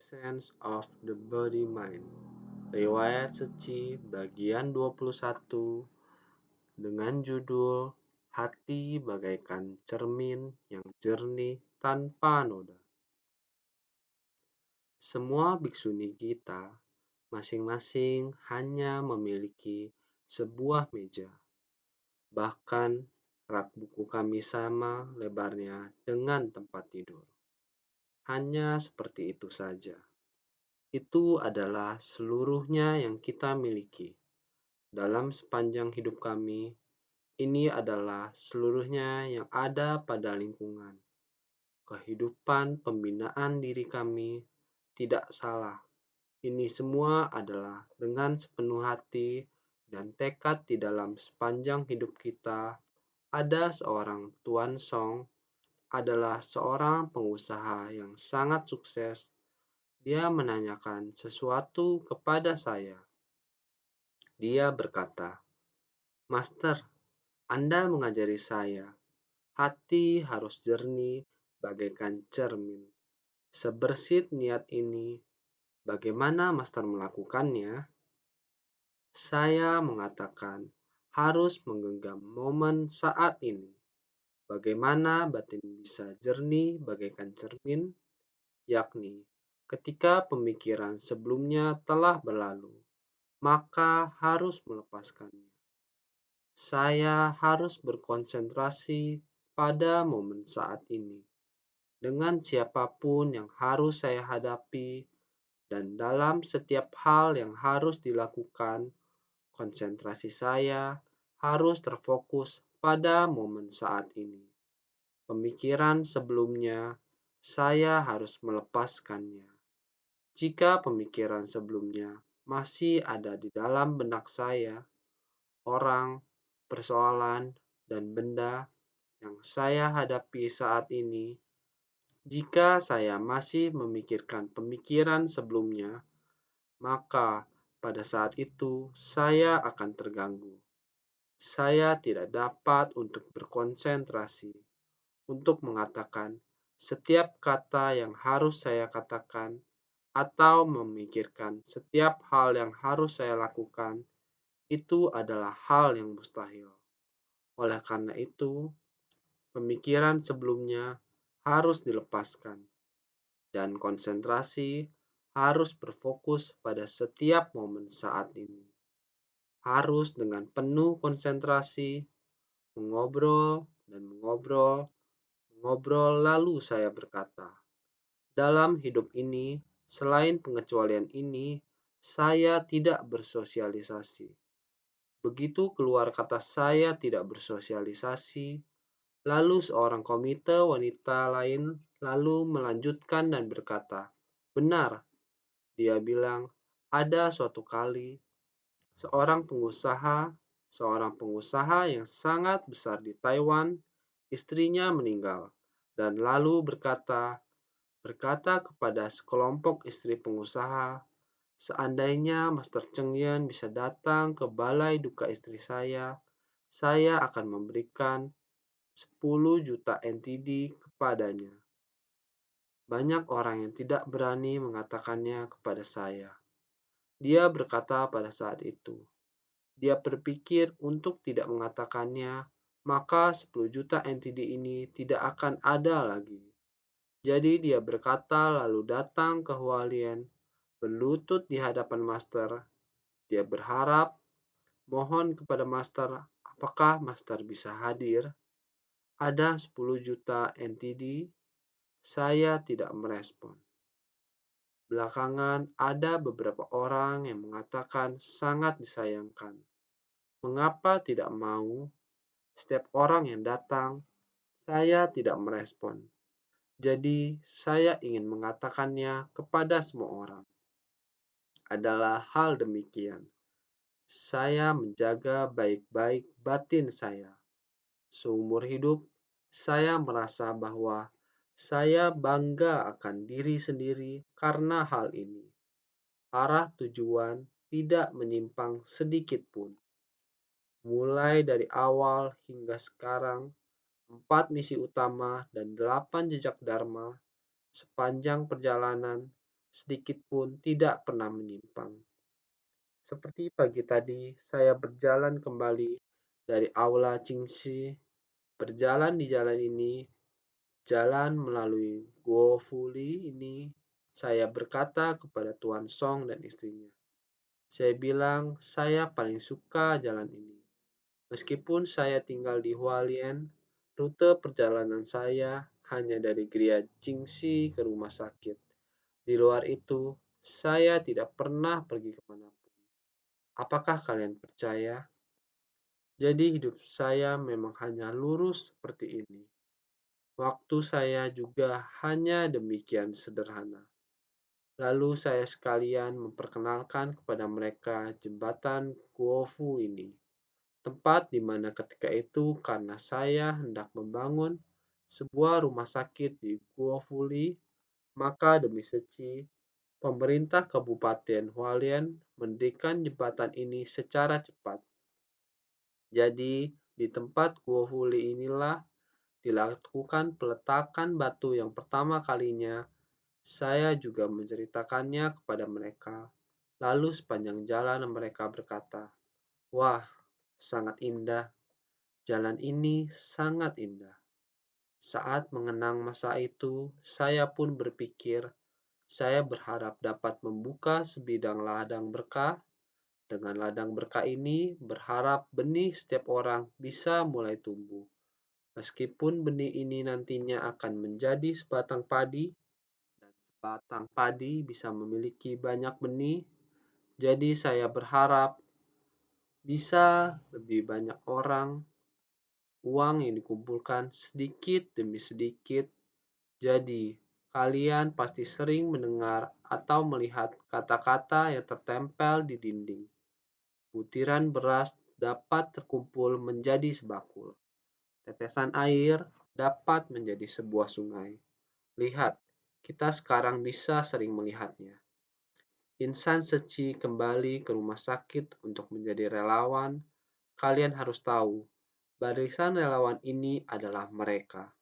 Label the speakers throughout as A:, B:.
A: Sense of the Body Mind. Riwayat Seci bagian 21 dengan judul Hati Bagaikan Cermin yang Jernih Tanpa Noda. Semua biksuni kita masing-masing hanya memiliki sebuah meja. Bahkan rak buku kami sama lebarnya dengan tempat tidur. Hanya seperti itu saja. Itu adalah seluruhnya yang kita miliki. Dalam sepanjang hidup kami, ini adalah seluruhnya yang ada pada lingkungan. Kehidupan pembinaan diri kami tidak salah. Ini semua adalah dengan sepenuh hati dan tekad di dalam sepanjang hidup kita. Ada seorang Tuan Song adalah seorang pengusaha yang sangat sukses. Dia menanyakan sesuatu kepada saya. Dia berkata, "Master, Anda mengajari saya, hati harus jernih bagaikan cermin. Sebersih niat ini, bagaimana Master melakukannya?" Saya mengatakan, harus menggenggam momen saat ini. Bagaimana batin bisa jernih bagaikan cermin, yakni ketika pemikiran sebelumnya telah berlalu, maka harus melepaskannya. Saya harus berkonsentrasi pada momen saat ini, dengan siapapun yang harus saya hadapi, dan dalam setiap hal yang harus dilakukan, konsentrasi saya harus terfokus pada momen saat ini. Pemikiran sebelumnya, saya harus melepaskannya. Jika pemikiran sebelumnya masih ada di dalam benak saya, orang, persoalan, dan benda yang saya hadapi saat ini, jika saya masih memikirkan pemikiran sebelumnya, maka pada saat itu saya akan terganggu. Saya tidak dapat untuk berkonsentrasi, untuk mengatakan setiap kata yang harus saya katakan, atau memikirkan setiap hal yang harus saya lakukan. Itu adalah hal yang mustahil. Oleh karena itu, pemikiran sebelumnya harus dilepaskan, dan konsentrasi harus berfokus pada setiap momen saat ini. Harus dengan penuh konsentrasi, mengobrol dan mengobrol, mengobrol lalu saya berkata, dalam hidup ini, selain pengecualian ini, saya tidak bersosialisasi. Begitu keluar kata saya tidak bersosialisasi, lalu seorang komite wanita lain lalu melanjutkan dan berkata, "Benar," dia bilang, "ada suatu kali seorang pengusaha yang sangat besar di Taiwan, istrinya meninggal dan lalu berkata kepada sekelompok istri pengusaha, 'Seandainya Master Cheng Yen bisa datang ke balai duka istri saya akan memberikan 10 juta NTD kepadanya.' Banyak orang yang tidak berani mengatakannya kepada saya." Dia berkata pada saat itu. Dia berpikir untuk tidak mengatakannya, maka 10 juta NTD ini tidak akan ada lagi. Jadi dia berkata lalu datang ke Hualien, berlutut di hadapan Master. Dia berharap, mohon kepada Master, apakah Master bisa hadir? Ada 10 juta NTD. Saya tidak merespon. Belakangan ada beberapa orang yang mengatakan sangat disayangkan. Mengapa tidak mau? Setiap orang yang datang, saya tidak merespon. Jadi, saya ingin mengatakannya kepada semua orang. Adalah hal demikian. Saya menjaga baik-baik batin saya. Seumur hidup, saya merasa bahwa saya bangga akan diri sendiri karena hal ini. Arah tujuan tidak menyimpang sedikit pun. Mulai dari awal hingga sekarang, 4 misi utama dan 8 jejak dharma, sepanjang perjalanan, sedikit pun tidak pernah menyimpang. Seperti pagi tadi, saya berjalan kembali dari Aula Qingxi. Berjalan di jalan ini, jalan melalui Guo Fuli ini, saya berkata kepada Tuan Song dan istrinya. Saya bilang, saya paling suka jalan ini. Meskipun saya tinggal di Hualien, rute perjalanan saya hanya dari Gria Jingxi ke rumah sakit. Di luar itu, saya tidak pernah pergi kemanapun. Apakah kalian percaya? Jadi hidup saya memang hanya lurus seperti ini. Waktu saya juga hanya demikian sederhana. Lalu saya sekalian memperkenalkan kepada mereka jembatan Guofu ini. Tempat di mana ketika itu karena saya hendak membangun sebuah rumah sakit di Guofuli, maka demi seci, pemerintah Kabupaten Hualien mendirikan jembatan ini secara cepat. Jadi, di tempat Guofuli inilah dilakukan peletakan batu yang pertama kalinya. Saya juga menceritakannya kepada mereka. Lalu sepanjang jalan mereka berkata, "Wah, sangat indah. Jalan ini sangat indah." Saat mengenang masa itu, saya pun berpikir, saya berharap dapat membuka sebidang ladang berkah. Dengan ladang berkah ini, berharap benih setiap orang bisa mulai tumbuh. Meskipun benih ini nantinya akan menjadi sebatang padi, dan sebatang padi bisa memiliki banyak benih, jadi saya berharap bisa lebih banyak orang, uang yang dikumpulkan sedikit demi sedikit. Jadi, kalian pasti sering mendengar atau melihat kata-kata yang tertempel di dinding. Butiran beras dapat terkumpul menjadi sebakul. Tetesan air dapat menjadi sebuah sungai. Lihat, kita sekarang bisa sering melihatnya. Insan Seci kembali ke rumah sakit untuk menjadi relawan. Kalian harus tahu, barisan relawan ini adalah mereka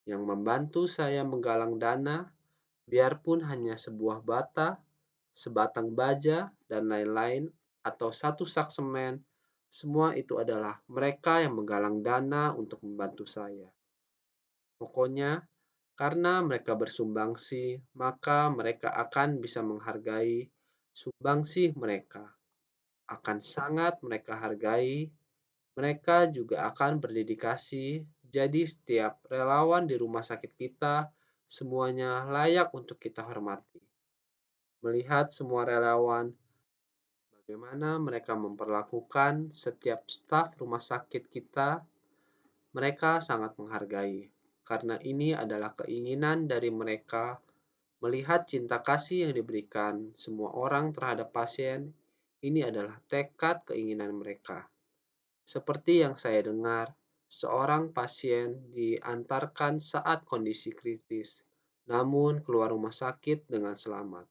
A: yang membantu saya menggalang dana, biarpun hanya sebuah bata, sebatang baja, dan lain-lain, atau satu sak semen. Semua itu adalah mereka yang menggalang dana untuk membantu saya. Pokoknya, karena mereka bersumbangsi, maka mereka akan bisa menghargai sumbangsi mereka. Akan sangat mereka hargai, mereka juga akan berdedikasi. Jadi setiap relawan di rumah sakit kita semuanya layak untuk kita hormati. Melihat semua relawan, bagaimana mereka memperlakukan setiap staf rumah sakit kita, mereka sangat menghargai. Karena ini adalah keinginan dari mereka melihat cinta kasih yang diberikan semua orang terhadap pasien. Ini adalah tekad keinginan mereka. Seperti yang saya dengar, seorang pasien diantarkan saat kondisi kritis, namun keluar rumah sakit dengan selamat.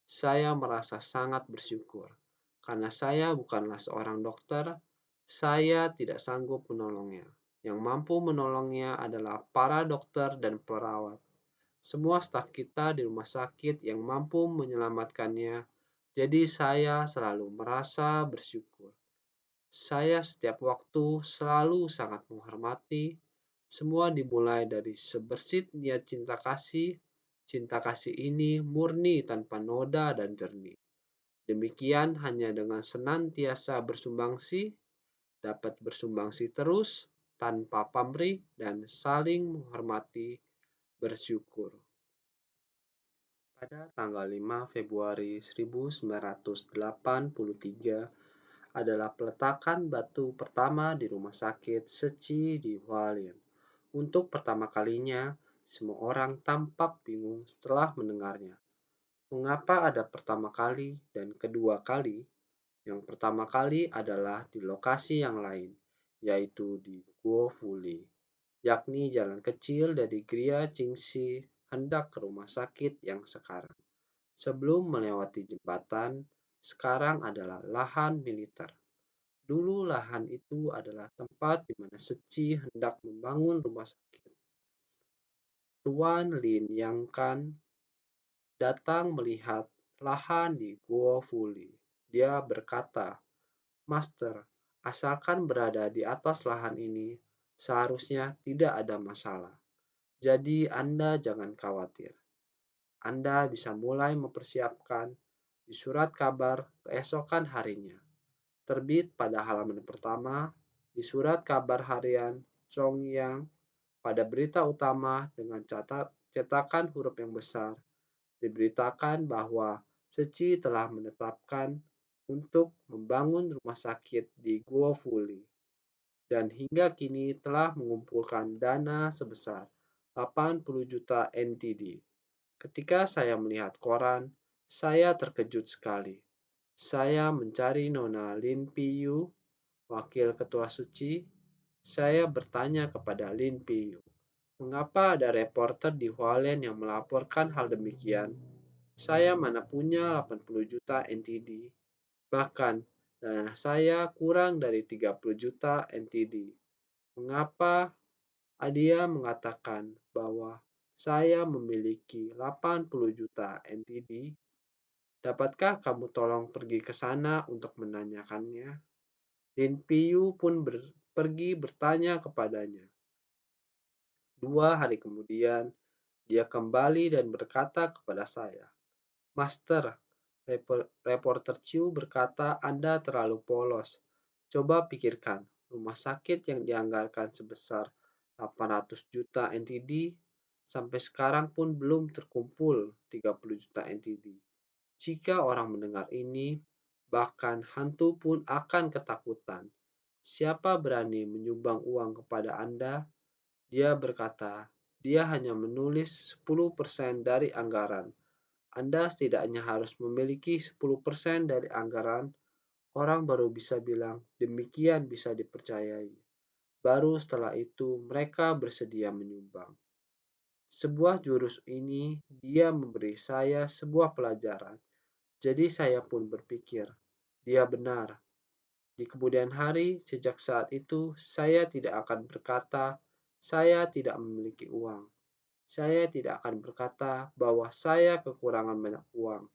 A: Saya merasa sangat bersyukur, karena saya bukanlah seorang dokter, saya tidak sanggup menolongnya. Yang mampu menolongnya adalah para dokter dan perawat. Semua staf kita di rumah sakit yang mampu menyelamatkannya, jadi saya selalu merasa bersyukur. Saya setiap waktu selalu sangat menghormati. Semua dimulai dari sebersit niat cinta kasih. Cinta kasih ini murni tanpa noda dan jernih. Demikian hanya dengan senantiasa bersumbangsi, dapat bersumbangsi terus tanpa pamrih dan saling menghormati, bersyukur. Pada tanggal 5 Februari 1983 adalah peletakan batu pertama di rumah sakit Seci di Hualien. Untuk pertama kalinya, semua orang tampak bingung setelah mendengarnya. Mengapa ada pertama kali dan kedua kali? Yang pertama kali adalah di lokasi yang lain, yaitu di Guofuli, yakni jalan kecil dari Gria Qingxi hendak ke rumah sakit yang sekarang. Sebelum melewati jembatan, sekarang adalah lahan militer. Dulu lahan itu adalah tempat di mana Seci hendak membangun rumah sakit. Tuan Lin Yangkan datang melihat lahan di Guo Fuli. Dia berkata, "Master, asalkan berada di atas lahan ini, seharusnya tidak ada masalah. Jadi Anda jangan khawatir. Anda bisa mulai mempersiapkan di surat kabar keesokan harinya." Terbit pada halaman pertama di surat kabar harian Chongyang pada berita utama dengan cetakan huruf yang besar, diberitakan bahwa Seci telah menetapkan untuk membangun rumah sakit di Guofuli dan hingga kini telah mengumpulkan dana sebesar 80 juta NTD. Ketika saya melihat koran, saya terkejut sekali. Saya mencari Nona Lin Piyu, wakil ketua Suci. Saya bertanya kepada Lin Piyu, "Mengapa ada reporter di Hualien yang melaporkan hal demikian? Saya mana punya 80 juta NTD. Bahkan dana saya kurang dari 30 juta NTD. Mengapa dia mengatakan bahwa saya memiliki 80 juta NTD? Dapatkah kamu tolong pergi ke sana untuk menanyakannya?" Lin Piyu pun pergi bertanya kepadanya. 2 hari kemudian, dia kembali dan berkata kepada saya, "Master, reporter Chiu berkata Anda terlalu polos. Coba pikirkan, rumah sakit yang dianggarkan sebesar 800 juta NTD sampai sekarang pun belum terkumpul 30 juta NTD. Jika orang mendengar ini, bahkan hantu pun akan ketakutan. Siapa berani menyumbang uang kepada Anda?" Dia berkata, "Dia hanya menulis 10% dari anggaran. Anda setidaknya harus memiliki 10% dari anggaran. Orang baru bisa bilang demikian bisa dipercayai. Baru setelah itu mereka bersedia menyumbang." Sebuah jurus ini dia memberi saya sebuah pelajaran. Jadi saya pun berpikir, dia benar. Di kemudian hari, sejak saat itu, saya tidak akan berkata, "Saya tidak memiliki uang." Saya tidak akan berkata bahwa saya kekurangan banyak uang.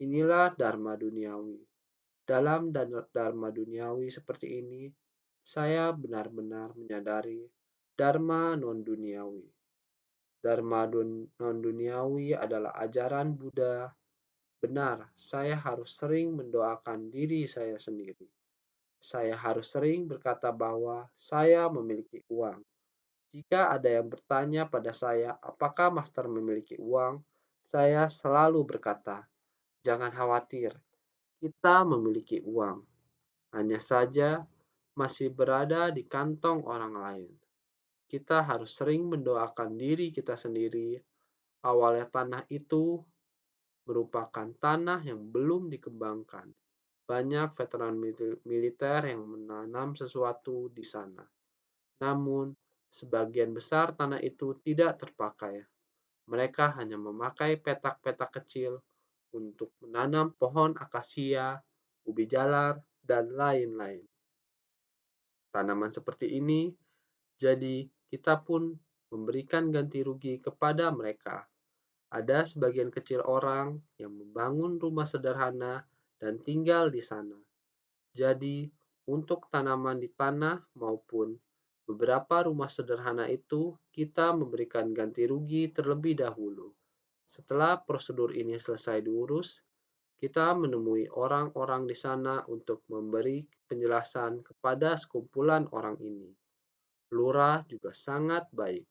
A: Inilah dharma duniawi. Dalam dharma duniawi seperti ini, saya benar-benar menyadari dharma non-duniawi. Dharma non-duniawi adalah ajaran Buddha. Benar, saya harus sering mendoakan diri saya sendiri. Saya harus sering berkata bahwa saya memiliki uang. Jika ada yang bertanya pada saya, apakah Master memiliki uang? Saya selalu berkata, "Jangan khawatir, kita memiliki uang. Hanya saja masih berada di kantong orang lain." Kita harus sering mendoakan diri kita sendiri. Awalnya tanah itu merupakan tanah yang belum dikembangkan. Banyak veteran militer yang menanam sesuatu di sana. Namun, sebagian besar tanah itu tidak terpakai. Mereka hanya memakai petak-petak kecil untuk menanam pohon akasia, ubi jalar, dan lain-lain. Tanaman seperti ini, jadi kita pun memberikan ganti rugi kepada mereka. Ada sebagian kecil orang yang membangun rumah sederhana dan tinggal di sana. Jadi, untuk tanaman di tanah maupun beberapa rumah sederhana itu, kita memberikan ganti rugi terlebih dahulu. Setelah prosedur ini selesai diurus, kita menemui orang-orang di sana untuk memberi penjelasan kepada sekumpulan orang ini. Lurah juga sangat baik.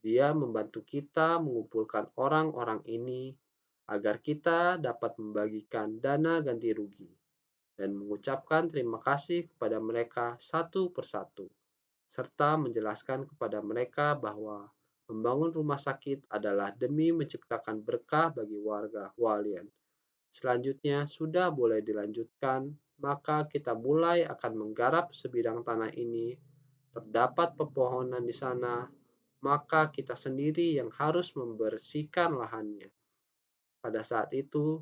A: Dia membantu kita mengumpulkan orang-orang ini agar kita dapat membagikan dana ganti rugi dan mengucapkan terima kasih kepada mereka satu persatu, serta menjelaskan kepada mereka bahwa membangun rumah sakit adalah demi menciptakan berkah bagi warga Hualien. Selanjutnya, sudah boleh dilanjutkan, maka kita mulai akan menggarap sebidang tanah ini. Terdapat pepohonan di sana, maka kita sendiri yang harus membersihkan lahannya. Pada saat itu,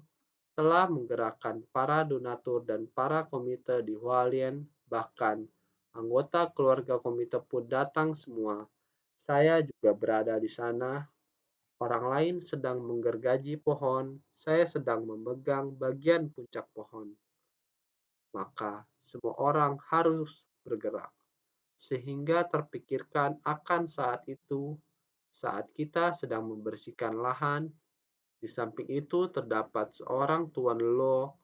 A: telah menggerakkan para donatur dan para komite di Hualien, bahkan anggota keluarga komite pun datang semua. Saya juga berada di sana. Orang lain sedang menggergaji pohon, saya sedang memegang bagian puncak pohon. Maka semua orang harus bergerak, sehingga terpikirkan akan saat itu, saat kita sedang membersihkan lahan. Di samping itu terdapat seorang Tuan Lo.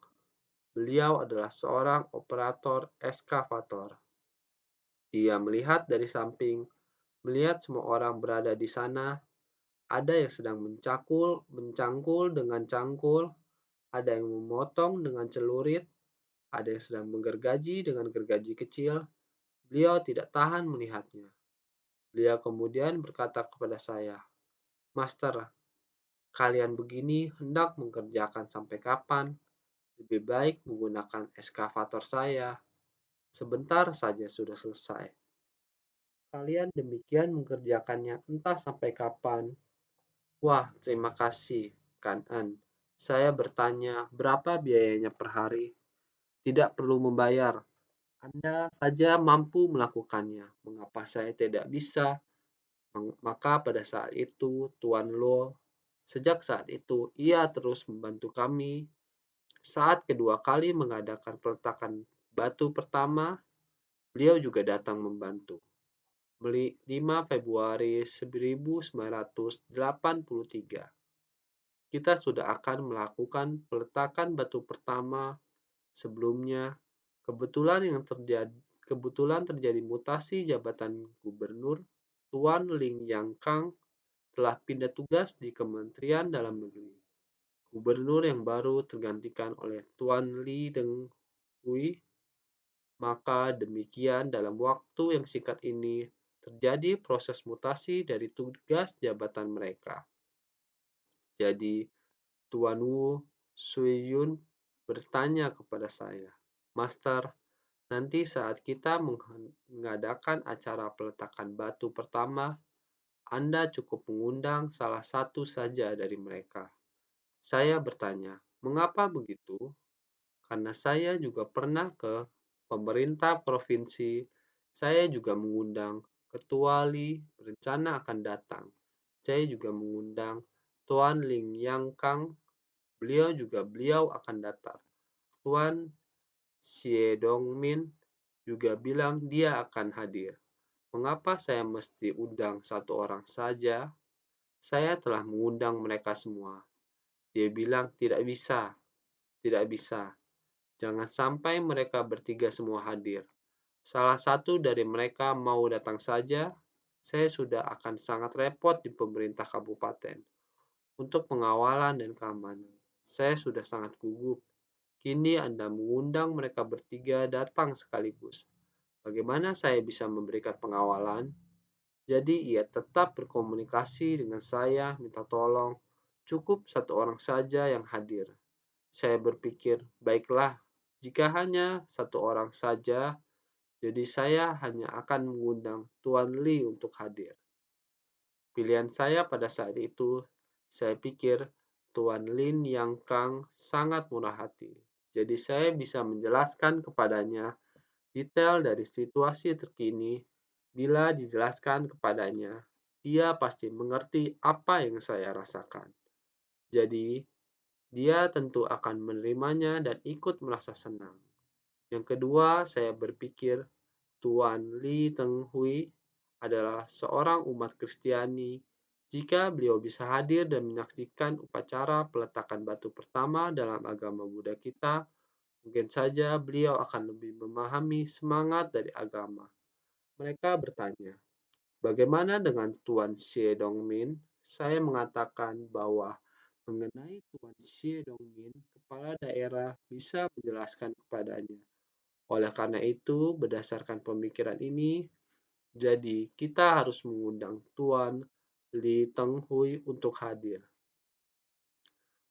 A: Beliau adalah seorang operator eskavator. Dia melihat dari samping, melihat semua orang berada di sana. Ada yang sedang mencangkul dengan cangkul, ada yang memotong dengan celurit, ada yang sedang menggergaji dengan gergaji kecil. Beliau tidak tahan melihatnya. Beliau kemudian berkata kepada saya, "Master, kalian begini hendak mengerjakan sampai kapan? Lebih baik menggunakan eskavator saya. Sebentar saja sudah selesai. Kalian demikian mengerjakannya entah sampai kapan." Wah, terima kasih, Kanan. Saya bertanya, berapa biayanya per hari? Tidak perlu membayar. Anda saja mampu melakukannya. Mengapa saya tidak bisa? Maka pada saat itu, Tuan Lo, sejak saat itu, ia terus membantu kami. Saat kedua kali mengadakan peletakan batu pertama, beliau juga datang membantu. 5 Februari 1983, kita sudah akan melakukan peletakan batu pertama. Sebelumnya, kebetulan terjadi mutasi jabatan gubernur. Tuan Ling Yang Kang telah pindah tugas di Kementerian Dalam Negeri. Gubernur yang baru tergantikan oleh Tuan Li Deng Hui. Maka demikian dalam waktu yang singkat ini terjadi proses mutasi dari tugas jabatan mereka. Jadi Tuan Wu Suiyun bertanya kepada saya, "Master, nanti saat kita mengadakan acara peletakan batu pertama, Anda cukup mengundang salah satu saja dari mereka." Saya bertanya, "Mengapa begitu?" Karena saya juga pernah ke pemerintah provinsi, saya juga mengundang Ketua Li berencana akan datang. Saya juga mengundang Tuan Ling Yang Kang, beliau akan datang. Tuan Xie Dongmin juga bilang dia akan hadir. Mengapa saya mesti undang satu orang saja? Saya telah mengundang mereka semua. Dia bilang tidak bisa, tidak bisa. Jangan sampai mereka bertiga semua hadir. Salah satu dari mereka mau datang saja, saya sudah akan sangat repot di pemerintah kabupaten. Untuk pengawalan dan keamanan, saya sudah sangat gugup. Kini Anda mengundang mereka bertiga datang sekaligus. Bagaimana saya bisa memberikan pengawalan? Jadi ia tetap berkomunikasi dengan saya, minta tolong. Cukup satu orang saja yang hadir. Saya berpikir, baiklah, jika hanya satu orang saja, jadi saya hanya akan mengundang Tuan Li untuk hadir. Pilihan saya pada saat itu, saya pikir Tuan Lin Yang Kang sangat murah hati. Jadi saya bisa menjelaskan kepadanya detail dari situasi terkini. Bila dijelaskan kepadanya, dia pasti mengerti apa yang saya rasakan. Jadi, dia tentu akan menerimanya dan ikut merasa senang. Yang kedua, saya berpikir Tuan Li Teng Hui adalah seorang umat Kristiani. Jika beliau bisa hadir dan menyaksikan upacara peletakan batu pertama dalam agama Buddha kita, mungkin saja beliau akan lebih memahami semangat dari agama. Mereka bertanya, "Bagaimana dengan Tuan Xie Dongmin?" Saya mengatakan bahwa mengenai Tuan Xie Dongmin, kepala daerah bisa menjelaskan kepadanya. Oleh karena itu, berdasarkan pemikiran ini, jadi kita harus mengundang Tuan Li Tenghui untuk hadir.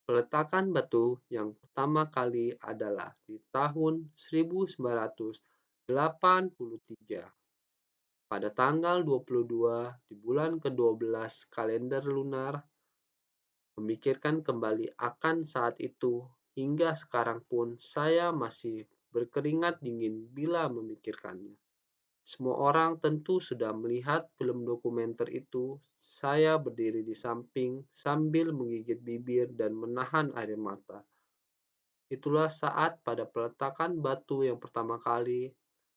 A: Peletakan batu yang pertama kali adalah di tahun 1983. Pada tanggal 22 di bulan ke-12 kalender lunar, memikirkan kembali akan saat itu, hingga sekarang pun saya masih berkeringat dingin bila memikirkannya. Semua orang tentu sudah melihat film dokumenter itu. Saya berdiri di samping sambil menggigit bibir dan menahan air mata. Itulah saat pada peletakan batu yang pertama kali.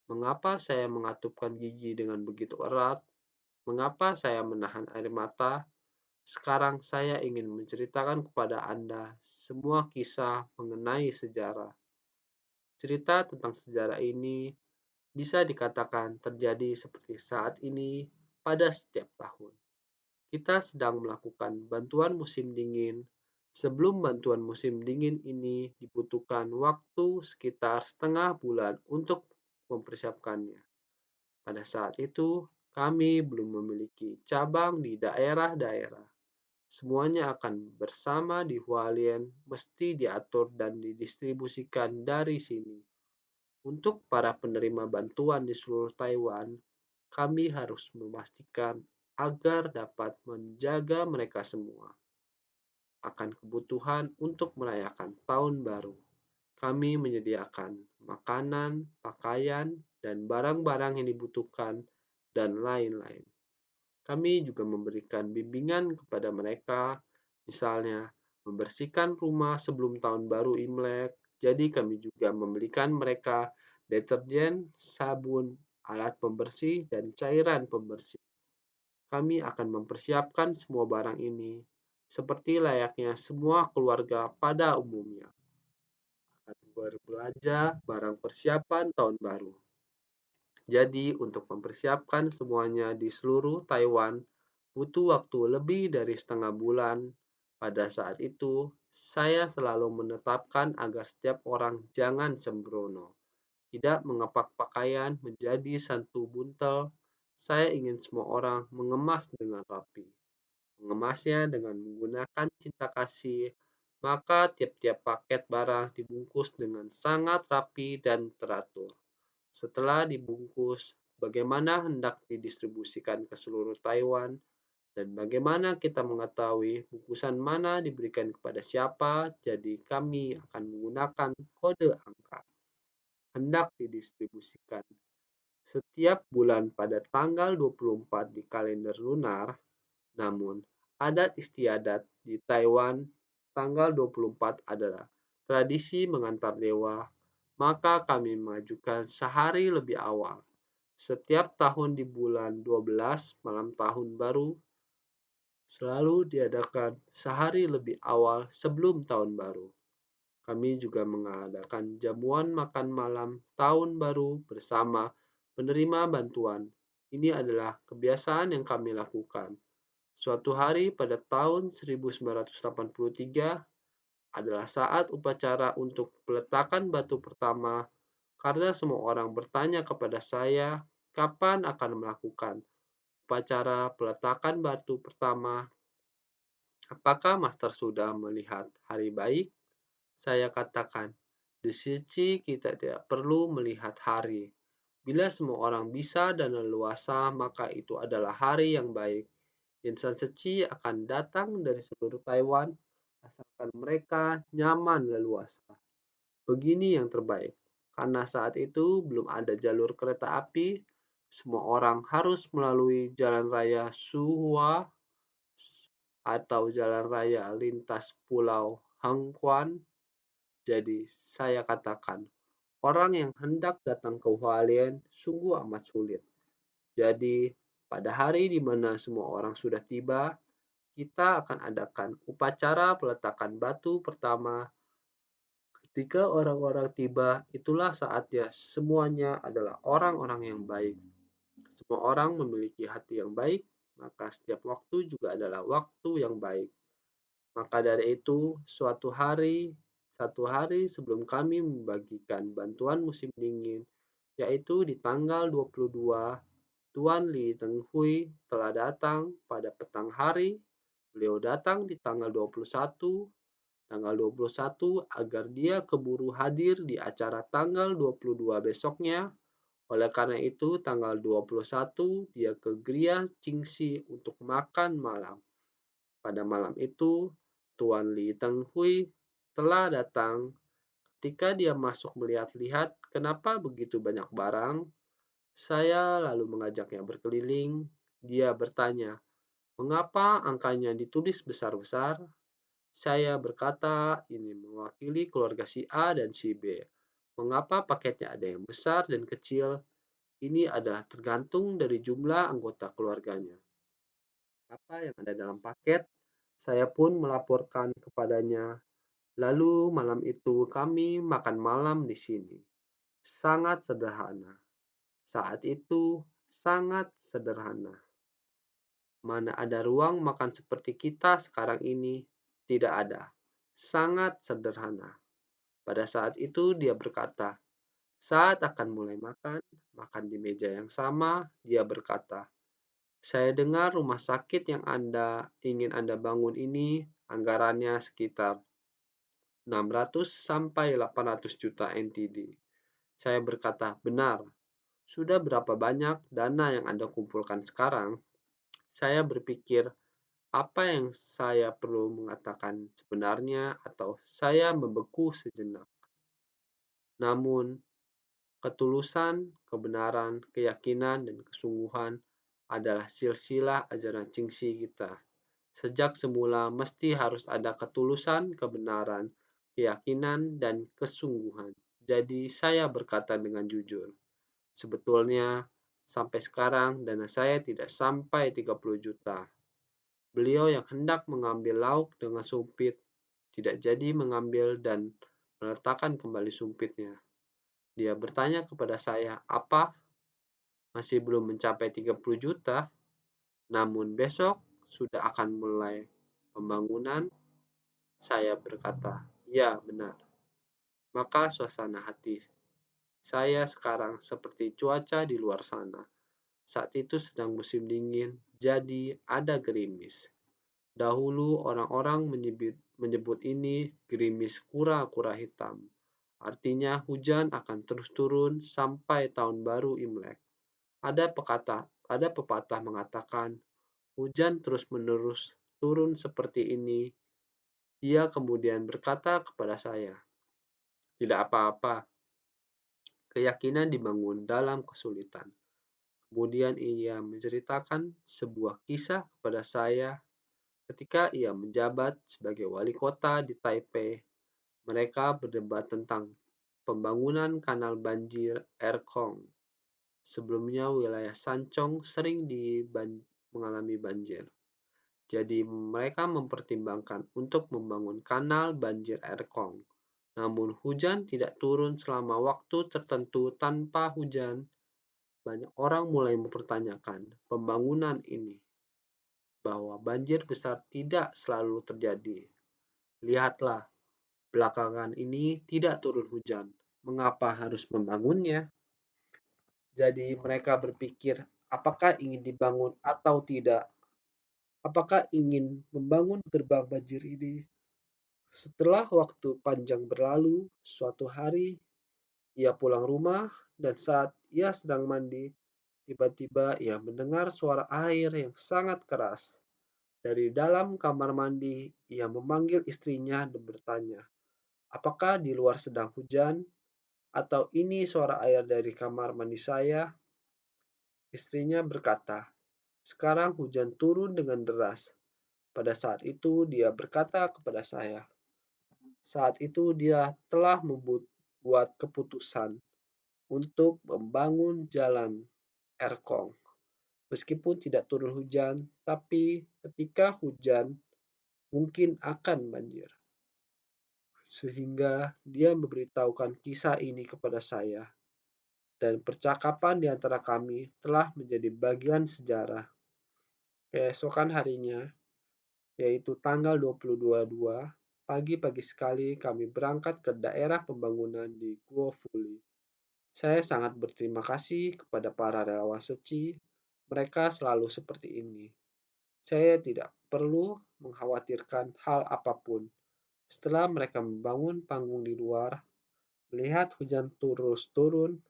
A: Mengapa saya mengatupkan gigi dengan begitu erat? Mengapa saya menahan air mata? Sekarang saya ingin menceritakan kepada Anda semua kisah mengenai sejarah. Cerita tentang sejarah ini bisa dikatakan terjadi seperti saat ini pada setiap tahun. Kita sedang melakukan bantuan musim dingin. Sebelum bantuan musim dingin ini dibutuhkan waktu sekitar setengah bulan untuk mempersiapkannya. Pada saat itu, kami belum memiliki cabang di daerah-daerah. Semuanya akan bersama di Hualien, mesti diatur dan didistribusikan dari sini. Untuk para penerima bantuan di seluruh Taiwan, kami harus memastikan agar dapat menjaga mereka semua akan kebutuhan untuk merayakan Tahun Baru. Kami menyediakan makanan, pakaian, dan barang-barang yang dibutuhkan, dan lain-lain. Kami juga memberikan bimbingan kepada mereka, misalnya membersihkan rumah sebelum Tahun Baru Imlek. Jadi kami juga memberikan mereka deterjen, sabun, alat pembersih, dan cairan pembersih. Kami akan mempersiapkan semua barang ini seperti layaknya semua keluarga pada umumnya. Akan berbelanja barang persiapan tahun baru. Jadi, untuk mempersiapkan semuanya di seluruh Taiwan, butuh waktu lebih dari setengah bulan. Pada saat itu, saya selalu menetapkan agar setiap orang jangan sembrono, tidak mengepak pakaian menjadi satu buntel. Saya ingin semua orang mengemas dengan rapi. Mengemasnya dengan menggunakan cinta kasih, maka tiap-tiap paket barang dibungkus dengan sangat rapi dan teratur. Setelah dibungkus, bagaimana hendak didistribusikan ke seluruh Taiwan, dan bagaimana kita mengetahui bungkusan mana diberikan kepada siapa, jadi kami akan menggunakan kode angka. Hendak didistribusikan setiap bulan pada tanggal 24 di kalender lunar, namun adat istiadat di Taiwan tanggal 24 adalah tradisi mengantar dewa, maka kami mengajukan sehari lebih awal. Setiap tahun di bulan 12 malam tahun baru selalu diadakan sehari lebih awal sebelum tahun baru. Kami juga mengadakan jamuan makan malam tahun baru bersama penerima bantuan. Ini adalah kebiasaan yang kami lakukan. Suatu hari pada tahun 1983 adalah saat upacara untuk peletakan batu pertama karena semua orang bertanya kepada saya kapan akan melakukan upacara peletakan batu pertama. Apakah Master sudah melihat hari baik? Saya katakan, di sini kita tidak perlu melihat hari. Bila semua orang bisa dan leluasa, maka itu adalah hari yang baik. Insan Seci akan datang dari seluruh Taiwan, asalkan mereka nyaman leluasa. Begini yang terbaik. Karena saat itu belum ada jalur kereta api, semua orang harus melalui jalan raya Suhua atau jalan raya lintas pulau Hengkuan. Jadi saya katakan, orang yang hendak datang ke Hualien sungguh amat sulit. Jadi pada hari di mana semua orang sudah tiba, kita akan adakan upacara peletakan batu pertama. Ketika orang-orang tiba, itulah saatnya semuanya adalah orang-orang yang baik. Semua orang memiliki hati yang baik, maka setiap waktu juga adalah waktu yang baik. Maka dari itu, satu hari sebelum kami membagikan bantuan musim dingin, yaitu di tanggal 22, Tuan Li Tenghui telah datang pada petang hari. Beliau datang di tanggal 21 agar dia keburu hadir di acara tanggal 22 besoknya. Oleh karena itu, tanggal 21 dia ke Gria Qingxi untuk makan malam. Pada malam itu, Tuan Li Tenghui telah datang. Ketika dia masuk melihat-lihat kenapa begitu banyak barang, Saya lalu mengajaknya berkeliling. Dia bertanya, "Mengapa angkanya ditulis besar-besar?" Saya berkata, "Ini mewakili keluarga si A dan si B. Mengapa paketnya ada yang besar dan kecil? Ini adalah tergantung dari jumlah anggota keluarganya. Apa yang ada dalam paket?" Saya pun melaporkan kepadanya. Lalu malam itu kami makan malam di sini. Sangat sederhana. Saat itu sangat sederhana. Mana ada ruang makan seperti kita sekarang ini? Tidak ada. Sangat sederhana. Pada saat itu dia berkata, saat akan mulai makan, makan di meja yang sama, dia berkata, "Saya dengar rumah sakit yang ingin Anda bangun ini anggarannya sekitar 600 sampai 800 juta NTD." Saya berkata, "Benar. Sudah berapa banyak dana yang Anda kumpulkan sekarang?" Saya berpikir, apa yang saya perlu mengatakan sebenarnya, atau saya membeku sejenak. Namun, ketulusan, kebenaran, keyakinan, dan kesungguhan adalah silsilah ajaran Cingsi kita. Sejak semula mesti harus ada ketulusan, kebenaran, keyakinan, dan kesungguhan. Jadi saya berkata dengan jujur, sebetulnya sampai sekarang dana saya tidak sampai 30 juta. Beliau yang hendak mengambil lauk dengan sumpit, tidak jadi mengambil dan meletakkan kembali sumpitnya. Dia bertanya kepada saya, "Apa? Masih belum mencapai 30 juta? Namun besok sudah akan mulai pembangunan?" Saya berkata, "Ya, benar." Maka suasana hati saya sekarang seperti cuaca di luar sana. Saat itu sedang musim dingin, jadi ada gerimis. Dahulu orang-orang menyebut ini gerimis kura-kura hitam. Artinya hujan akan terus turun sampai tahun baru Imlek. Ada pepatah mengatakan, hujan terus-menerus turun seperti ini. Dia kemudian berkata kepada saya, "Tidak apa-apa, keyakinan dibangun dalam kesulitan." Kemudian ia menceritakan sebuah kisah kepada saya ketika ia menjabat sebagai wali kota di Taipei. Mereka berdebat tentang pembangunan kanal banjir Erkong. Sebelumnya wilayah Sanchong sering mengalami banjir. Jadi mereka mempertimbangkan untuk membangun kanal banjir Erkong. Namun hujan tidak turun selama waktu tertentu. Tanpa hujan, banyak orang mulai mempertanyakan pembangunan ini, bahwa banjir besar tidak selalu terjadi. Lihatlah, belakangan ini tidak turun hujan. Mengapa harus membangunnya? Jadi mereka berpikir, apakah ingin dibangun atau tidak? Apakah ingin membangun gerbang banjir ini? Setelah waktu panjang berlalu, suatu hari ia pulang rumah, dan saat ia sedang mandi, tiba-tiba ia mendengar suara air yang sangat keras. Dari dalam kamar mandi, ia memanggil istrinya dan bertanya, "Apakah di luar sedang hujan? Atau ini suara air dari kamar mandi saya?" Istrinya berkata, "Sekarang hujan turun dengan deras." Pada saat itu dia berkata kepada saya, saat itu dia telah membuat keputusan untuk membangun jalan Erkong. Meskipun tidak turun hujan, tapi ketika hujan mungkin akan banjir. Sehingga dia memberitahukan kisah ini kepada saya. Dan percakapan di antara kami telah menjadi bagian sejarah. Keesokan harinya, yaitu tanggal 22/2, pagi-pagi sekali kami berangkat ke daerah pembangunan di Guofuli. Saya sangat berterima kasih kepada para relawan Seci. Mereka selalu seperti ini. Saya tidak perlu mengkhawatirkan hal apapun. Setelah mereka membangun panggung di luar, melihat hujan terus turun,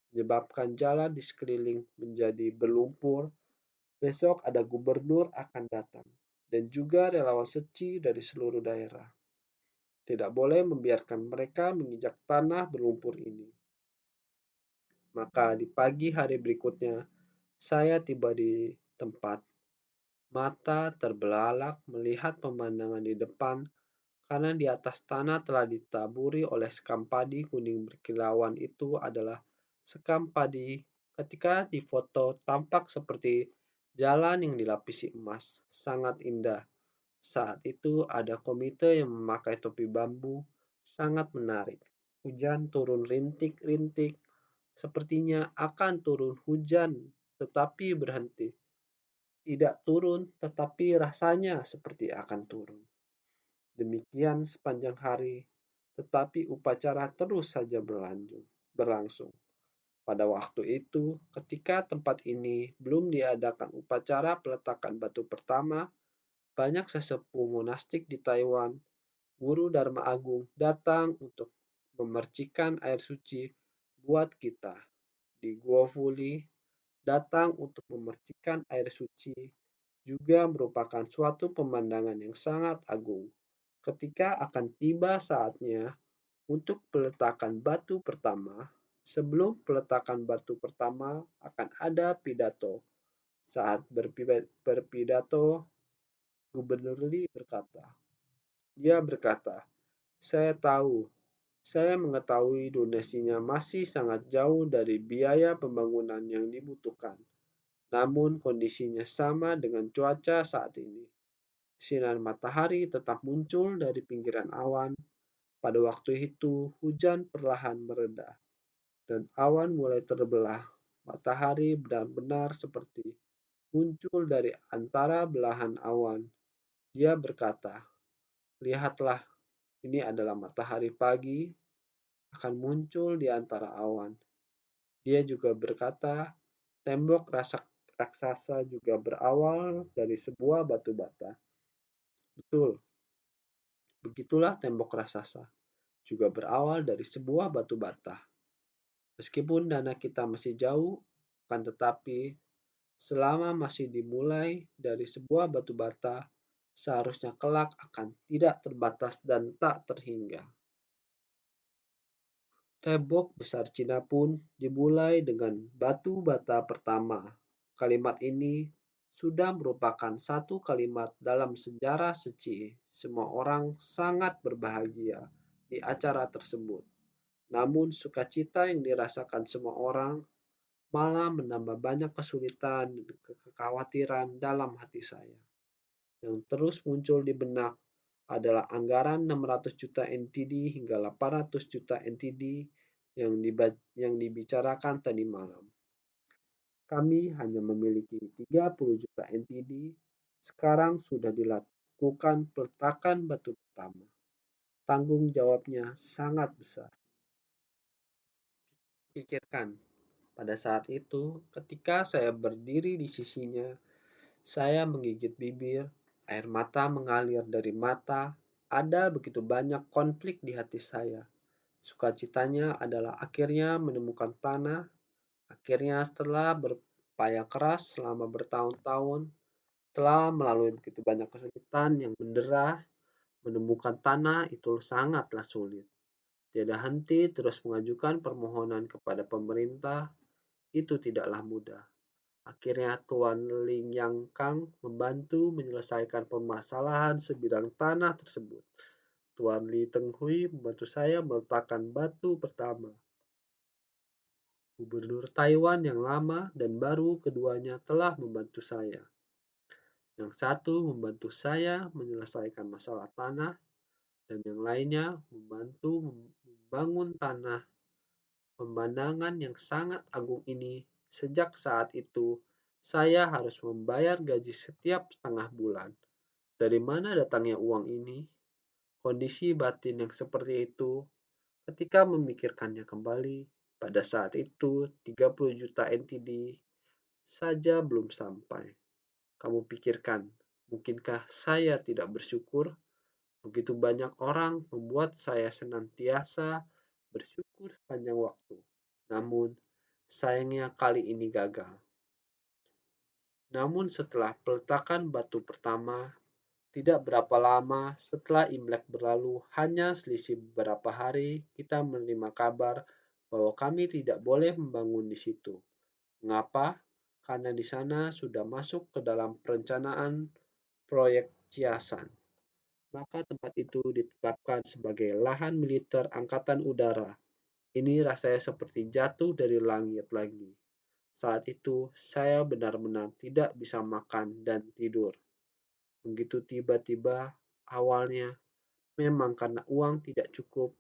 A: menyebabkan jalan di sekeliling menjadi berlumpur. Besok ada gubernur akan datang, dan juga relawan Seci dari seluruh daerah. Tidak boleh membiarkan mereka menginjak tanah berlumpur ini. Maka di pagi hari berikutnya, saya tiba di tempat. Mata terbelalak melihat pemandangan di depan karena di atas tanah telah ditaburi oleh sekam padi kuning berkilauan. Itu adalah sekam padi ketika di foto tampak seperti jalan yang dilapisi emas, sangat indah. Saat itu ada komite yang memakai topi bambu, sangat menarik. Hujan turun rintik-rintik, sepertinya akan turun hujan tetapi berhenti. Tidak turun tetapi rasanya seperti akan turun. Demikian sepanjang hari, tetapi upacara terus saja berlangsung. Pada waktu itu, ketika tempat ini belum diadakan upacara peletakan batu pertama, banyak sesepuh monastik di Taiwan, guru Dharma Agung, datang untuk memercikan air suci buat kita. Di Gua Fuli, datang untuk memercikan air suci juga merupakan suatu pemandangan yang sangat agung. Ketika akan tiba saatnya untuk peletakan batu pertama, sebelum peletakan batu pertama akan ada pidato. Saat berpidato, Gubernur Lee berkata, saya tahu, saya mengetahui donasinya masih sangat jauh dari biaya pembangunan yang dibutuhkan. Namun kondisinya sama dengan cuaca saat ini. Sinar matahari tetap muncul dari pinggiran awan. Pada waktu itu, hujan perlahan mereda, dan awan mulai terbelah. Matahari benar-benar seperti muncul dari antara belahan awan. Dia berkata, lihatlah, ini adalah matahari pagi, akan muncul di antara awan. Dia juga berkata, tembok raksasa juga berawal dari sebuah batu bata. Betul, begitulah tembok raksasa juga berawal dari sebuah batu bata. Meskipun dana kita masih jauh, akan tetapi selama masih dimulai dari sebuah batu bata, seharusnya kelak akan tidak terbatas dan tak terhingga. Tembok besar Cina pun dimulai dengan batu bata pertama. Kalimat ini sudah merupakan satu kalimat dalam sejarah Seci. Semua orang sangat berbahagia di acara tersebut. Namun sukacita yang dirasakan semua orang malah menambah banyak kesulitan dan kekhawatiran dalam hati saya. Yang terus muncul di benak adalah anggaran 600 juta NTD hingga 800 juta NTD yang dibicarakan tadi malam. Kami hanya memiliki 30 juta NTD, sekarang sudah dilakukan peletakan batu pertama. Tanggung jawabnya sangat besar. Pikirkan, pada saat itu, ketika saya berdiri di sisinya, saya menggigit bibir, air mata mengalir dari mata, ada begitu banyak konflik di hati saya. Sukacitanya adalah akhirnya menemukan tanah, akhirnya setelah berupaya keras selama bertahun-tahun, telah melalui begitu banyak kesulitan yang mendera, menemukan tanah itu sangatlah sulit. Tiada henti terus mengajukan permohonan kepada pemerintah, itu tidaklah mudah. Akhirnya Tuan Ling Yang Kang membantu menyelesaikan permasalahan sebidang tanah tersebut. Tuan Li Tenghui membantu saya meletakkan batu pertama. Gubernur Taiwan yang lama dan baru keduanya telah membantu saya. Yang satu membantu saya menyelesaikan masalah tanah, dan yang lainnya membantu membangun tanah. Pemandangan yang sangat agung ini, sejak saat itu, saya harus membayar gaji setiap setengah bulan. Dari mana datangnya uang ini? Kondisi batin yang seperti itu, ketika memikirkannya kembali, pada saat itu 30 juta NTD saja belum sampai. Kamu pikirkan, mungkinkah saya tidak bersyukur? Begitu banyak orang membuat saya senantiasa bersyukur sepanjang waktu. Namun, sayangnya kali ini gagal. Namun setelah peletakan batu pertama, tidak berapa lama setelah Imlek berlalu, hanya selisih beberapa hari, kita menerima kabar bahwa kami tidak boleh membangun di situ. Mengapa? Karena di sana sudah masuk ke dalam perencanaan proyek Ciasan. Maka tempat itu ditetapkan sebagai lahan militer Angkatan Udara. Ini rasanya seperti jatuh dari langit lagi. Saat itu, saya benar-benar tidak bisa makan dan tidur. Begitu tiba-tiba, awalnya memang karena uang tidak cukup,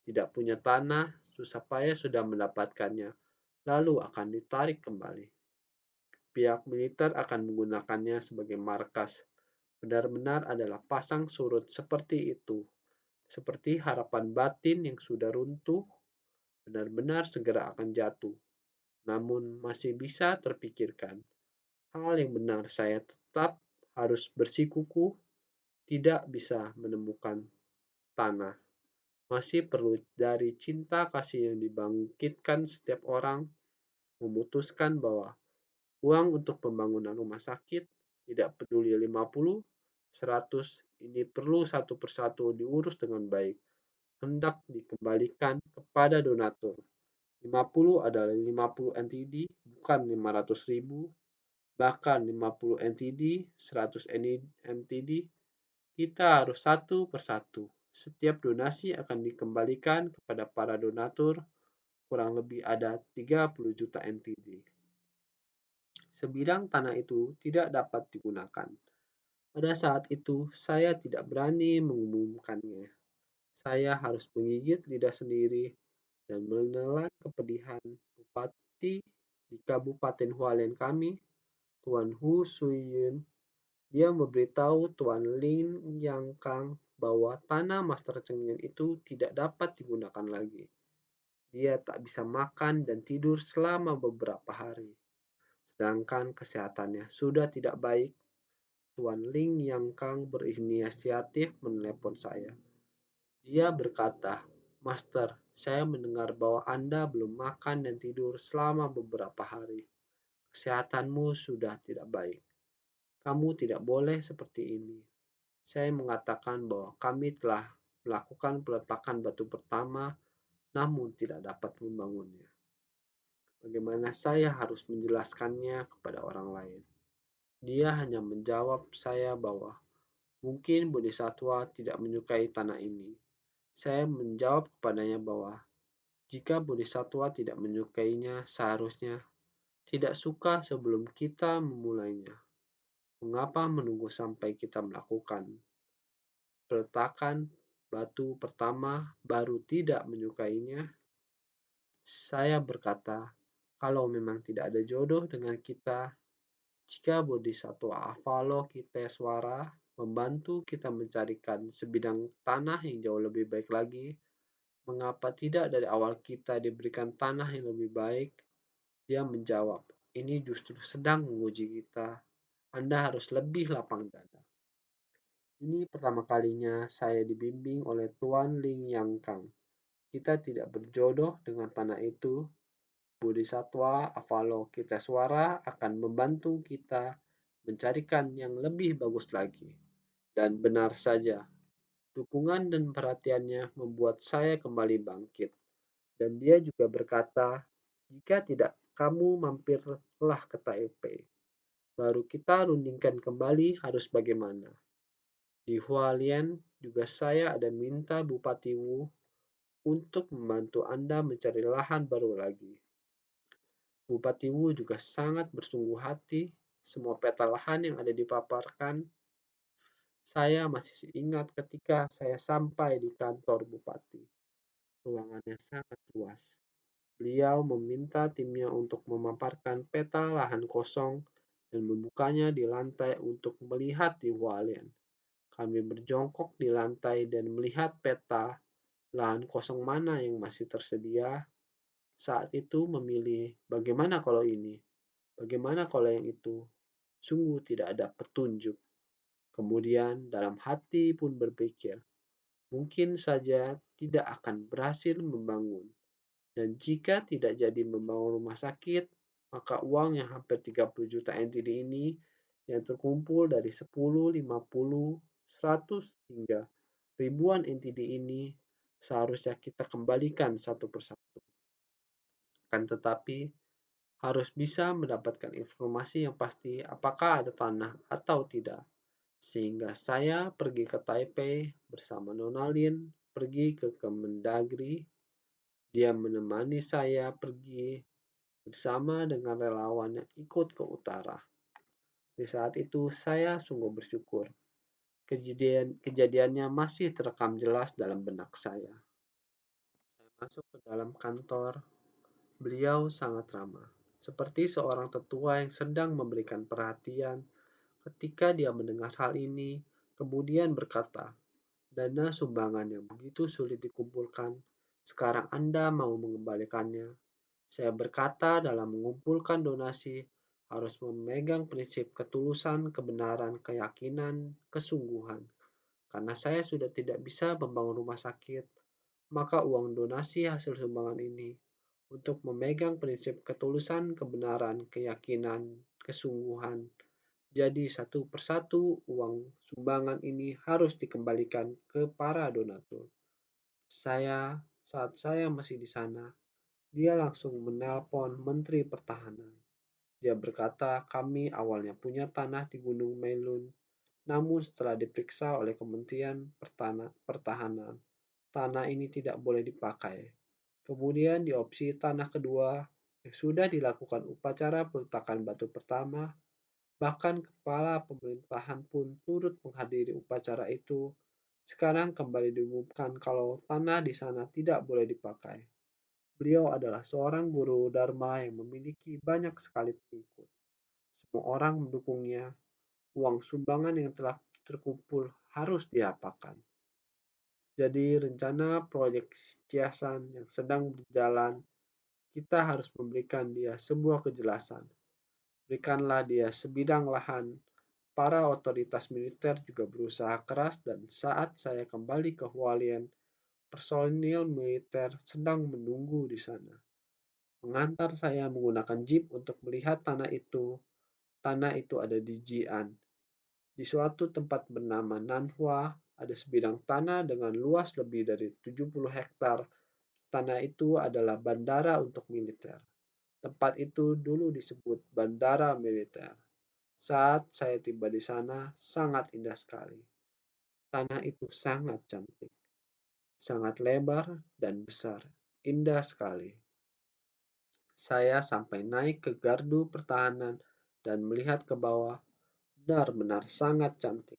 A: tidak punya tanah, susah payah sudah mendapatkannya, lalu akan ditarik kembali. Pihak militer akan menggunakannya sebagai markas. Benar-benar adalah pasang surut seperti itu. Seperti harapan batin yang sudah runtuh, benar-benar segera akan jatuh. Namun masih bisa terpikirkan. Hal yang benar saya tetap harus bersikukuh, tidak bisa menemukan tanah. Masih perlu dari cinta kasih yang dibangkitkan setiap orang memutuskan bahwa uang untuk pembangunan rumah sakit, tidak peduli 50, 100, ini perlu satu persatu diurus dengan baik. Hendak dikembalikan kepada donatur. 50 adalah 50 NTD, bukan 500.000, bahkan 50 NTD, 100 NTD, kita harus satu persatu. Setiap donasi akan dikembalikan kepada para donatur, kurang lebih ada 30 juta NTD. Sebidang tanah itu tidak dapat digunakan. Pada saat itu, saya tidak berani mengumumkannya. Saya harus menggigit lidah sendiri dan menelan kepedihan. Bupati di Kabupaten Hualien kami, Tuan Hu Suyun, dia memberitahu Tuan Lin Yang Kang bahwa tanah Master Cheng itu tidak dapat digunakan lagi. Dia tak bisa makan dan tidur selama beberapa hari. Sedangkan kesehatannya sudah tidak baik. Tuan Ling Yang Kang berinisiatif menelepon saya. Dia berkata, "Master, saya mendengar bahwa Anda belum makan dan tidur selama beberapa hari. Kesehatanmu sudah tidak baik. Kamu tidak boleh seperti ini." Saya mengatakan bahwa kami telah melakukan peletakan batu pertama, namun tidak dapat membangunnya. Bagaimana saya harus menjelaskannya kepada orang lain? Dia hanya menjawab saya bahwa mungkin Bodhisattva tidak menyukai tanah ini. Saya menjawab kepadanya bahwa jika Bodhisattva tidak menyukainya, seharusnya tidak suka sebelum kita memulainya. Mengapa menunggu sampai kita melakukan peletakan batu pertama baru tidak menyukainya? Saya berkata, kalau memang tidak ada jodoh dengan kita, jika Bodhisattva Avalokitesvara membantu kita mencarikan sebidang tanah yang jauh lebih baik lagi, mengapa tidak dari awal kita diberikan tanah yang lebih baik? Dia menjawab, ini justru sedang menguji kita. Anda harus lebih lapang dada. Ini pertama kalinya saya dibimbing oleh Tuan Ling Yang Kang. Kita tidak berjodoh dengan tanah itu. Bodhisattva Avalokitesvara akan membantu kita mencarikan yang lebih bagus lagi. Dan benar saja, dukungan dan perhatiannya membuat saya kembali bangkit. Dan dia juga berkata, jika tidak, kamu mampirlah ke Taipei. Baru kita rundingkan kembali harus bagaimana. Di Hualien juga saya ada minta Bupati Wu untuk membantu Anda mencari lahan baru lagi. Bupati Wu juga sangat bersungguh hati. Semua peta lahan yang ada dipaparkan. Saya masih ingat ketika saya sampai di kantor Bupati. Ruangannya sangat luas. Beliau meminta timnya untuk memaparkan peta lahan kosong dan membukanya di lantai untuk melihat di Hualien. Kami berjongkok di lantai dan melihat peta lahan kosong mana yang masih tersedia. Saat itu memilih bagaimana kalau ini, bagaimana kalau yang itu. Sungguh tidak ada petunjuk. Kemudian dalam hati pun berpikir, mungkin saja tidak akan berhasil membangun. Dan jika tidak jadi membangun rumah sakit, maka uang yang hampir 30 juta NTD ini yang terkumpul dari 10, 50, 100 hingga ribuan NTD ini seharusnya kita kembalikan satu persatu. Akan tetapi, harus bisa mendapatkan informasi yang pasti apakah ada tanah atau tidak. Sehingga saya pergi ke Taipei bersama Nona Lin, pergi ke Kemendagri. Dia menemani saya pergi bersama dengan relawan yang ikut ke utara. Di saat itu saya sungguh bersyukur. Kejadiannya masih terekam jelas dalam benak saya. Saya masuk ke dalam kantor. Beliau sangat ramah, seperti seorang tetua yang sedang memberikan perhatian. Ketika dia mendengar hal ini, kemudian berkata, "Dana sumbangan yang begitu sulit dikumpulkan, sekarang Anda mau mengembalikannya." Saya berkata dalam mengumpulkan donasi harus memegang prinsip ketulusan, kebenaran, keyakinan, kesungguhan. Karena saya sudah tidak bisa membangun rumah sakit, maka uang donasi hasil sumbangan ini untuk memegang prinsip ketulusan, kebenaran, keyakinan, kesungguhan. Jadi satu persatu uang sumbangan ini harus dikembalikan ke para donatur. Saat saya masih di sana, dia langsung menelpon Menteri Pertahanan. Dia berkata kami awalnya punya tanah di Gunung Melun, namun setelah diperiksa oleh Kementerian Pertahanan, tanah ini tidak boleh dipakai. Kemudian di opsi tanah kedua, yang sudah dilakukan upacara peletakan batu pertama, bahkan kepala pemerintahan pun turut menghadiri upacara itu. Sekarang kembali diumumkan kalau tanah di sana tidak boleh dipakai. Beliau adalah seorang guru Dharma yang memiliki banyak sekali pengikut. Semua orang mendukungnya. Uang sumbangan yang telah terkumpul harus diapakan. Jadi rencana proyek Ciasan yang sedang berjalan, kita harus memberikan dia sebuah kejelasan. Berikanlah dia sebidang lahan. Para otoritas militer juga berusaha keras dan saat saya kembali ke Hualien, personil militer sedang menunggu di sana. Mengantar saya menggunakan jeep untuk melihat tanah itu. Tanah itu ada di Jian. Di suatu tempat bernama Nanhua, ada sebidang tanah dengan luas lebih dari 70 hektar. Tanah itu adalah bandara untuk militer. Tempat itu dulu disebut bandara militer. Saat saya tiba di sana, sangat indah sekali. Tanah itu sangat cantik, sangat lebar dan besar, indah sekali. Saya sampai naik ke gardu pertahanan dan melihat ke bawah, benar-benar sangat cantik.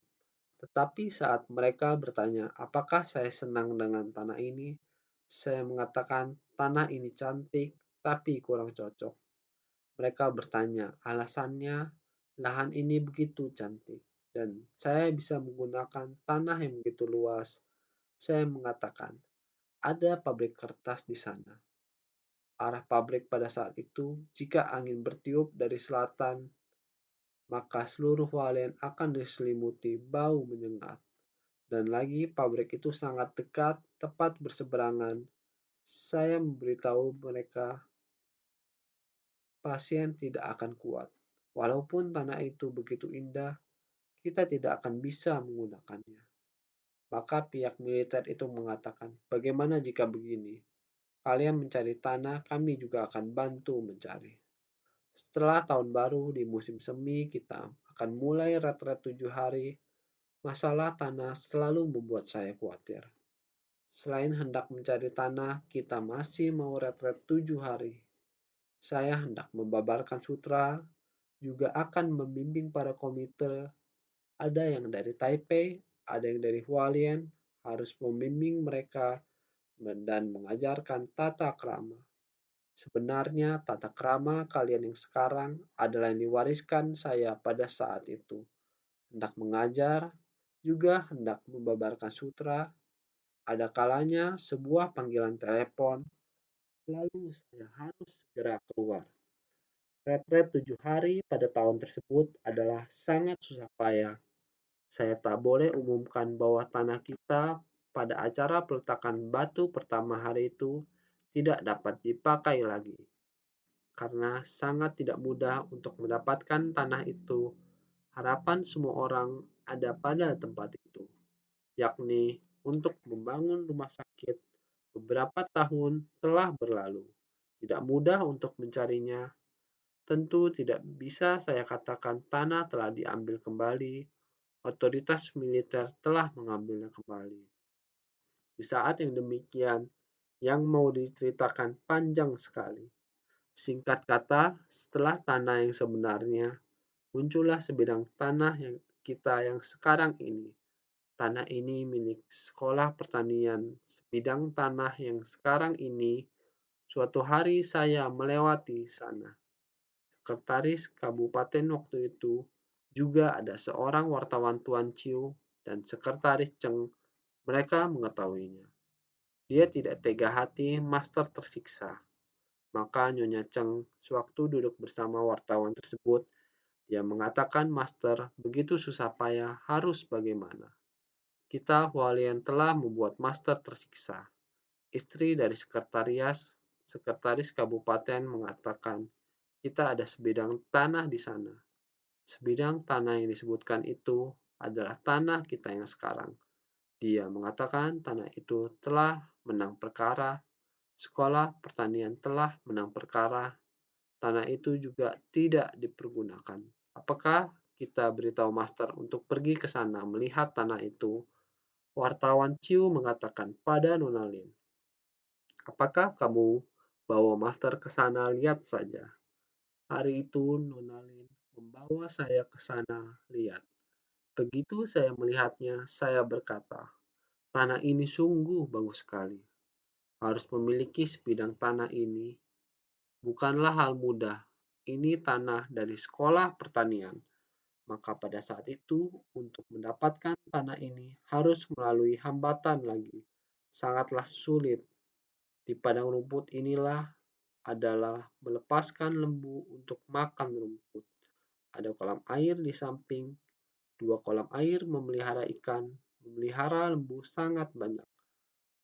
A: Tetapi saat mereka bertanya apakah saya senang dengan tanah ini, saya mengatakan tanah ini cantik tapi kurang cocok. Mereka bertanya alasannya, lahan ini begitu cantik dan saya bisa menggunakan tanah yang begitu luas. Saya mengatakan, ada pabrik kertas di sana. Arah pabrik pada saat itu, jika angin bertiup dari selatan, maka seluruh Hualien akan diselimuti bau menyengat. Dan lagi pabrik itu sangat dekat, tepat berseberangan. Saya memberitahu mereka pasien tidak akan kuat. Walaupun tanah itu begitu indah, kita tidak akan bisa menggunakannya. Maka pihak militer itu mengatakan, bagaimana jika begini? Kalian mencari tanah, kami juga akan bantu mencari. Setelah tahun baru di musim semi, kita akan mulai retret 7 hari. Masalah tanah selalu membuat saya khawatir. Selain hendak mencari tanah, kita masih mau retret 7 hari. Saya hendak membabarkan sutra, juga akan membimbing para komite. Ada yang dari Taipei, ada yang dari Hualien, harus membimbing mereka dan mengajarkan tata krama. Sebenarnya tata krama kalian yang sekarang adalah yang diwariskan saya pada saat itu. Hendak mengajar, juga hendak membabarkan sutra. Ada kalanya sebuah panggilan telepon, lalu saya harus segera keluar. Retret 7 hari pada tahun tersebut adalah sangat susah payah. Saya tak boleh umumkan bahwa tanah kita pada acara peletakan batu pertama hari itu tidak dapat dipakai lagi. Karena sangat tidak mudah untuk mendapatkan tanah itu, harapan semua orang ada pada tempat itu, yakni untuk membangun rumah sakit. Beberapa tahun telah berlalu. Tidak mudah untuk mencarinya. Tentu tidak bisa saya katakan tanah telah diambil kembali, otoritas militer telah mengambilnya kembali. Di saat yang demikian, yang mau diceritakan panjang sekali. Singkat kata, setelah tanah yang sebenarnya, muncullah sebidang tanah yang kita yang sekarang ini. Tanah ini milik sekolah pertanian. Sebidang tanah yang sekarang ini, suatu hari saya melewati sana. Sekretaris kabupaten waktu itu juga ada seorang wartawan Tuan Ciu dan sekretaris Cheng. Mereka mengetahuinya. Dia tidak tega hati Master tersiksa. Maka Nyonya Cheng sewaktu duduk bersama wartawan tersebut, dia mengatakan Master begitu susah payah harus bagaimana. Kita Hualien telah membuat Master tersiksa. Istri dari sekretaris kabupaten mengatakan, kita ada sebidang tanah di sana. Sebidang tanah yang disebutkan itu adalah tanah kita yang sekarang. Dia mengatakan tanah itu telah menang perkara, sekolah pertanian telah menang perkara, tanah itu juga tidak dipergunakan. Apakah kita beritahu Master untuk pergi ke sana melihat tanah itu? Wartawan Ciu mengatakan pada Nona Lin, apakah kamu bawa Master ke sana lihat saja? Hari itu Nona Lin membawa saya ke sana lihat. Begitu saya melihatnya, saya berkata, tanah ini sungguh bagus sekali. Harus memiliki sebidang tanah ini bukanlah hal mudah. Ini tanah dari sekolah pertanian. Maka pada saat itu, untuk mendapatkan tanah ini harus melalui hambatan lagi. Sangatlah sulit. Di padang rumput inilah adalah melepaskan lembu untuk makan rumput. Ada kolam air di samping, 2 kolam air memelihara ikan, memelihara lembu sangat banyak.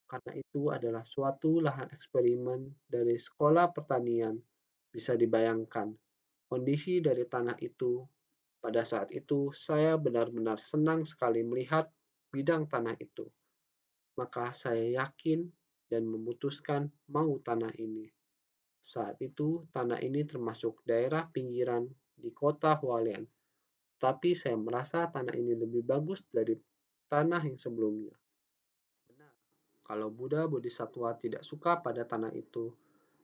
A: Karena itu adalah suatu lahan eksperimen dari sekolah pertanian. Bisa dibayangkan kondisi dari tanah itu. Pada saat itu, saya benar-benar senang sekali melihat bidang tanah itu. Maka saya yakin dan memutuskan mau tanah ini. Saat itu, tanah ini termasuk daerah pinggiran di kota Hualien. Tapi saya merasa tanah ini lebih bagus dari tanah yang sebelumnya. Benar, kalau Buddha Bodhisattva tidak suka pada tanah itu,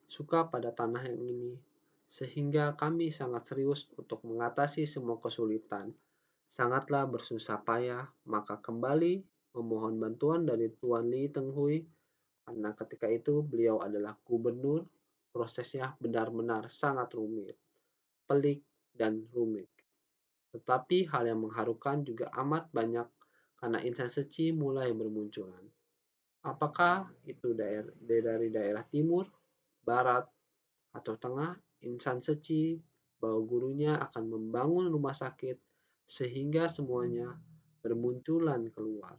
A: suka pada tanah yang ini, sehingga kami sangat serius untuk mengatasi semua kesulitan. Sangatlah bersusah payah, maka kembali memohon bantuan dari Tuan Li Tenghui, karena ketika itu beliau adalah gubernur, prosesnya benar-benar sangat rumit, pelik, dan rumit. Tetapi hal yang mengharukan juga amat banyak karena insan seci mulai bermunculan. Apakah itu dari daerah timur, barat, atau tengah, insan seci bahwa gurunya akan membangun rumah sakit sehingga semuanya bermunculan keluar.